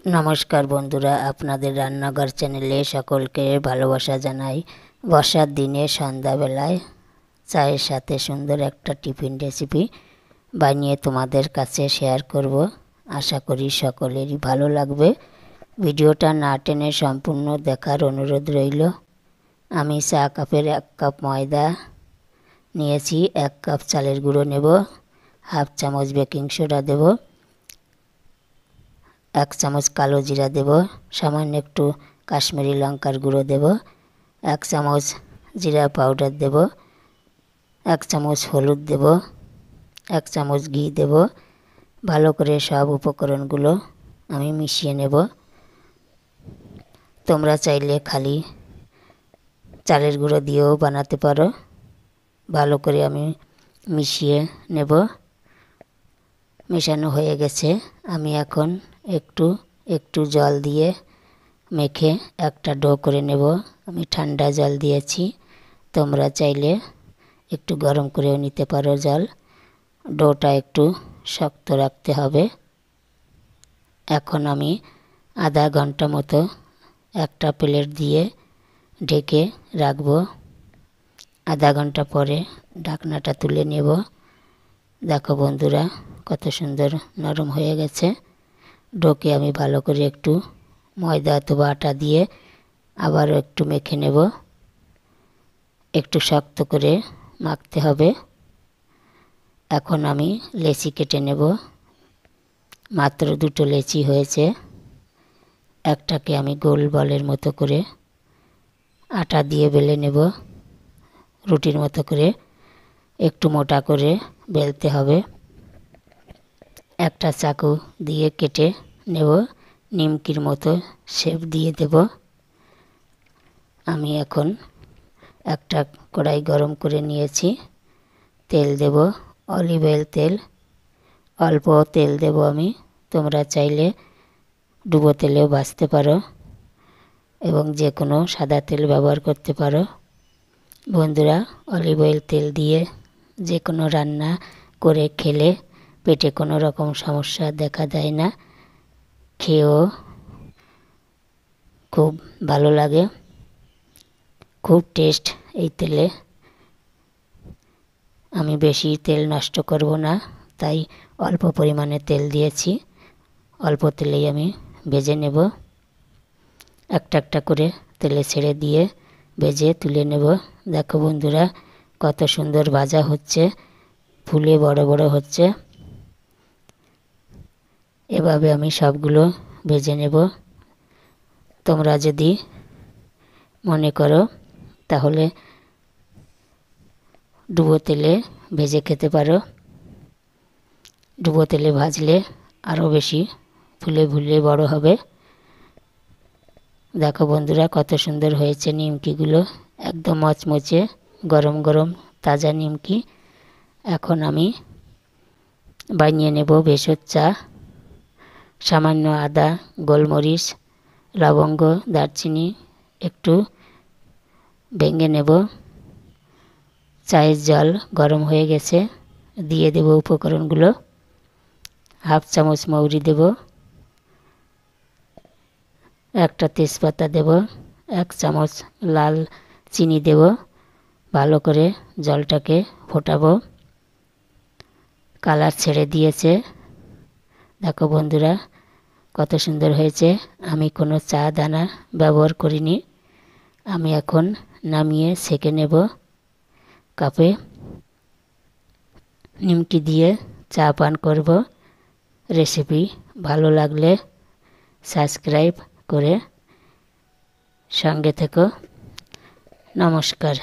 নমস্কার বন্ধুরা, আপনাদের রান্নাঘর চ্যানেলে সকলকে ভালোবাসা জানাই। বর্ষার দিনে সন্ধ্যাবেলায় চায়ের সাথে সুন্দর একটা টিফিন রেসিপি বানিয়ে তোমাদের কাছে শেয়ার করব। আশা করি সকলেরই ভালো লাগবে। ভিডিওটা না টেনে সম্পূর্ণ দেখার অনুরোধ রইল। আমি চা কাপের 1 কাপ ময়দা নিয়েছি, 1 কাপ চালের গুঁড়ো নেব, হাফ চামচ বেকিং সোডা দেব, 1 চামচ কালো জিরা দেব, সামান্য একটু কাশ্মীরি লঙ্কার গুঁড়ো দেব, 1 চামচ জিরা পাউডার দেব, 1 চামচ হলুদ দেব, 1 চামচ ঘি দেব। ভালো করে সব উপকরণগুলো আমি মিশিয়ে নেব। তোমরা চাইলে খালি চালের গুঁড়ো দিয়েও বানাতে পারো। ভালো করে আমি মিশিয়ে নেব। মেশানো হয়ে গেছে। আমি এখন একটু একটু জল দিয়ে মেখে একটা ডো করে নেব। আমি ঠান্ডা জল দিয়েছি, তোমরা চাইলে একটু গরম করেও নিতে পারো জল। ডোটা একটু শক্ত রাখতে হবে। এখন আমি আধা ঘন্টা মতো একটা প্লেট দিয়ে ঢেকে রাখব। আধা ঘন্টা পরে ঢাকনাটা তুলে নেব। দেখো বন্ধুরা, কত সুন্দর নরম হয়ে গেছে। ডোকে আমি ভালো করে একটু ময়দা অথবা আটা দিয়ে আবারও একটু মেখে নেব। একটু শক্ত করে মাখতে হবে। এখন আমি লেচি কেটে নেব। মাত্র 2টো লেচি হয়েছে। একটাকে আমি গোল বলের মতো করে আটা দিয়ে বেলে নেব। রুটির মতো করে একটু মোটা করে বেলতে হবে। একটা চাকু দিয়ে কেটে নেব। নিমকির মতো শেপ দিয়ে দেব। আমি এখন একটা কড়াই গরম করে নিয়েছি। তেল দেব, অলিভ অয়েল তেল। অল্প তেল দেব আমি। তোমরা চাইলে ডুবো তেলেও ভাজতে পারো এবং যে কোনো সাদা তেল ব্যবহার করতে পারো। বন্ধুরা, অলিভ অয়েল তেল দিয়ে যে কোনো রান্না করে খেলে পেটে কোনো রকম সমস্যা দেখা দেয় না। খেয়েও খুব ভালো লাগে, খুব টেস্ট এই তেলে। আমি বেশি তেল নষ্ট করব না, তাই অল্প পরিমাণে তেল দিয়েছি। অল্প তেলেই আমি ভেজে নেব। একটা একটা করে তেলে ছেড়ে দিয়ে ভেজে তুলে নেব। দেখো বন্ধুরা, কত সুন্দর ভাজা হচ্ছে, ফুলে বড় বড় হচ্ছে। এভাবে আমি সবগুলো ভেজে নেব। তোমরা যদি মনে করো তাহলে ডুবো তেলে ভেজে খেতে পারো। ডুবো তেলে ভাজলে আরও বেশি ফুলে ফুলে বড় হবে। দেখো বন্ধুরা, কত সুন্দর হয়েছে নিমকিগুলো, একদম মচমচে গরম গরম তাজা নিমকি। এখন আমি বানিয়ে নেব ভেষজ চা। সামান্য আদা, গোলমরিচ, লবঙ্গ, দারচিনি একটু ভেঙে নেব। চায়ের জল গরম হয়ে গেছে, দিয়ে দেব উপকরণগুলো। হাফ চামচ মৌরি দেব, একটা তেজপাতা দেব, 1 চামচ লাল চিনি দেব। ভালো করে জলটাকে ফোটাবো। কালার ছেড়ে দিয়েছে। দেখো বন্ধুরা, কত সুন্দর হয়েছে। আমি কোনো চা দানা ব্যবহার করিনি। আমি এখন নামিয়ে ছেঁকে নেব কাপে। নিমকি দিয়ে চা পান করব। রেসিপি ভালো লাগলে সাবস্ক্রাইব করে সঙ্গে থেকো। নমস্কার।